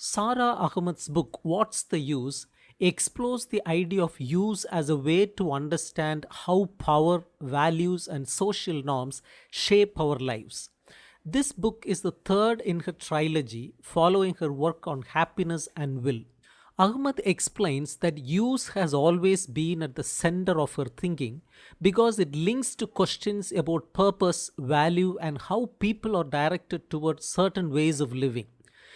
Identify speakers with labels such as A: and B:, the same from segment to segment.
A: Sara Ahmed's book, What's the Use, explores the idea of use as a way to understand how power, values, and social norms shape our lives. This book is the third in her trilogy, following her work on happiness and will. Ahmed explains that use has always been at the center of her thinking because it links to questions about purpose, value, and how people are directed towards certain ways of living.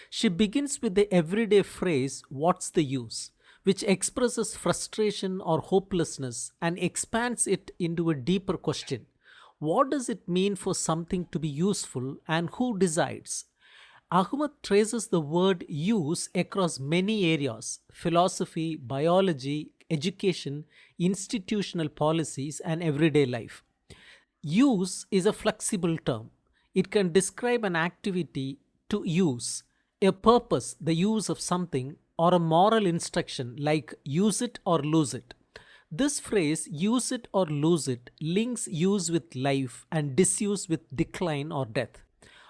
A: She begins with the everyday phrase, "What's the use?" which expresses frustration or hopelessness and expands it into a deeper question. What does it mean for something to be useful and who decides? Ahmed traces the word use across many areas: philosophy, biology, education, institutional policies, and everyday life. Use is a flexible term. It can describe an activity to use, a purpose, the use of something, or a moral instruction like use it or lose it. This phrase, use it or lose it, links use with life and disuse with decline or death.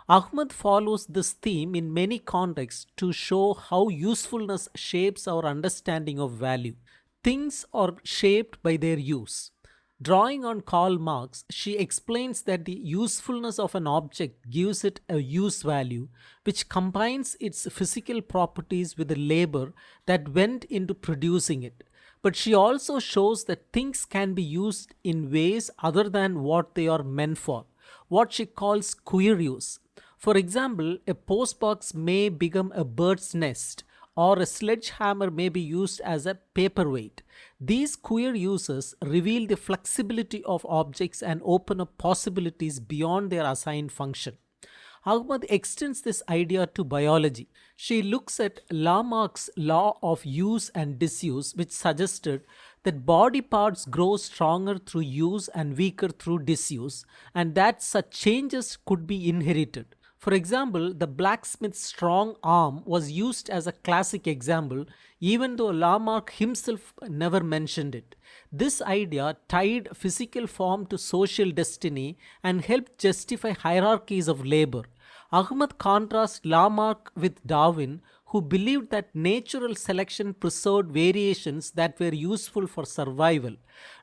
A: Ahmed follows this theme in many contexts to show how usefulness shapes our understanding of value. Things are shaped by their use. Drawing on Karl Marx, she explains that the usefulness of an object gives it a use value, which combines its physical properties with the labor that went into producing it. But she also shows that things can be used in ways other than what they are meant for, what she calls queer use. For example, a postbox may become a bird's nest, or a sledgehammer may be used as a paperweight. These queer uses reveal the flexibility of objects and open up possibilities beyond their assigned function. Ahmed extends this idea to biology. She looks at Lamarck's law of use and disuse, which suggested that body parts grow stronger through use and weaker through disuse, and that such changes could be inherited. For example, the blacksmith's strong arm was used as a classic example, even though Lamarck himself never mentioned it. This idea tied physical form to social destiny and helped justify hierarchies of labor. Ahmed contrasts Lamarck with Darwin, who believed that natural selection preserved variations that were useful for survival.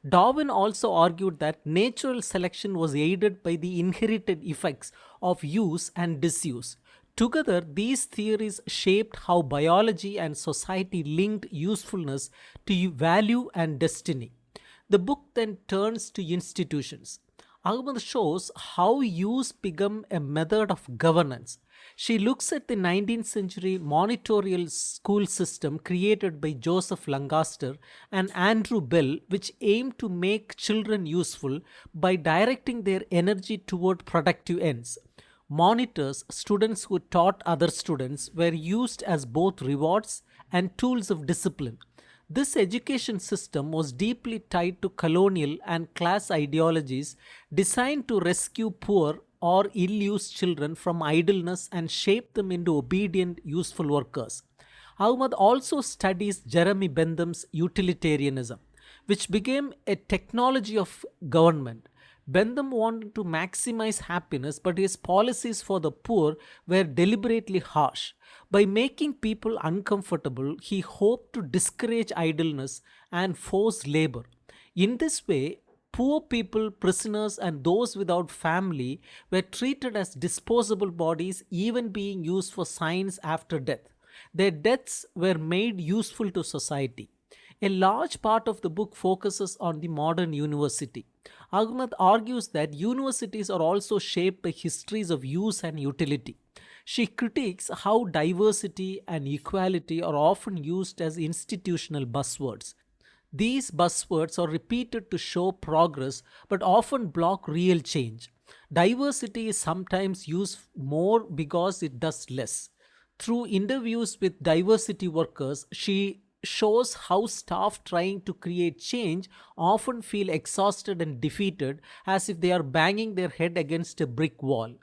A: Darwin also argued that natural selection was aided by the inherited effects of use and disuse. Together, these theories shaped how biology and society linked usefulness to value and destiny. The book then turns to institutions. Ahmed shows how use became a method of governance. She looks at the 19th century monitorial school system created by Joseph Lancaster and Andrew Bell, which aimed to make children useful by directing their energy toward productive ends. Monitors, students who taught other students, were used as both rewards and tools of discipline. This education system was deeply tied to colonial and class ideologies designed to rescue poor or ill used children from idleness and shape them into obedient, useful workers. Ahmad also studies Jeremy Bentham's utilitarianism, which became a technology of government. Bentham wanted to maximize happiness, but his policies for the poor were deliberately harsh. By making people uncomfortable, he hoped to discourage idleness and force labor. In this way, poor people, prisoners, and those without family were treated as disposable bodies, even being used for science after death. Their deaths were made useful to society. A large part of the book focuses on the modern university. Ahmed argues that universities are also shaped by histories of use and utility. She critiques how diversity and equality are often used as institutional buzzwords. These buzzwords are repeated to show progress but often block real change. Diversity is sometimes used more because it does less. Through interviews with diversity workers, she shows how staff trying to create change often feel exhausted and defeated, as if they are banging their head against a brick wall.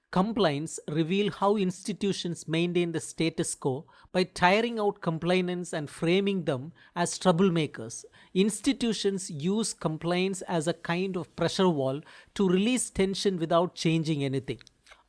A: Complaints reveal how institutions maintain the status quo by tiring out complainants and framing them as troublemakers. Institutions use complaints as a kind of pressure wall to release tension without changing anything.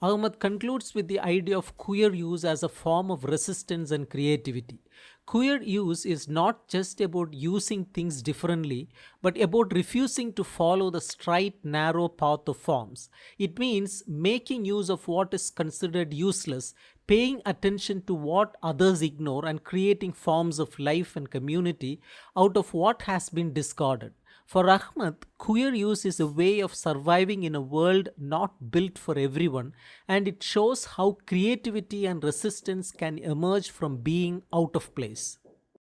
A: Ahmad concludes with the idea of queer use as a form of resistance and creativity. Queer use is not just about using things differently, but about refusing to follow the straight, narrow path of forms. It means making use of what is considered useless, paying attention to what others ignore, and creating forms of life and community out of what has been discarded. For Ahmed, queer use is a way of surviving in a world not built for everyone, and it shows how creativity and resistance can emerge from being out of place.